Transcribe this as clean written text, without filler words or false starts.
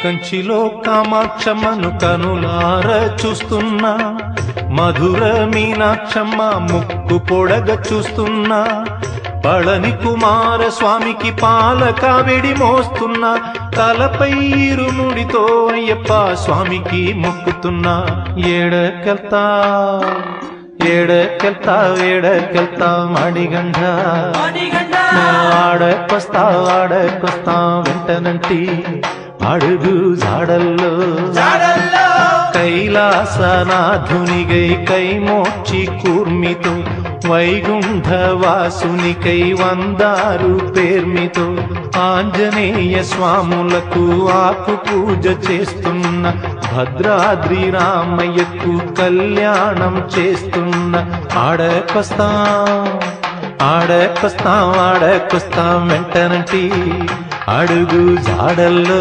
కంచిలో కామాక్షమ్మను కనులార చూస్తున్నా, మధుర మీనాక్షమ్మ ముక్కు పొడగ చూస్తున్నా, పళని కుమార స్వామికి పాల కావిడి మోస్తున్నా, తలపై ఇరుముడితో అయ్యప్ప స్వామికి మొక్కుతున్నా. ఏడకెళ్తా ఏడకెళ్తా ఏడకెళ్తా మణిగండ, ఆడకొస్తా ఆడకొస్తా వెంటనంటి అడుగు జాడల్లో. కైలాసనాథునిగై కైమోక్షి కూర్మితో, వైగుంఠవాసునికై వందారు పేర్మితో, ఆంజనేయ స్వాములకు ఆకు పూజ చేస్తున్న, భద్రాద్రి రామయ్యకు కళ్యాణం చేస్తున్న. ఆడకొస్తాం ఆడకొస్తాం ఆడకొస్తాం వెంటనంటి అడుగు జాడల్లో.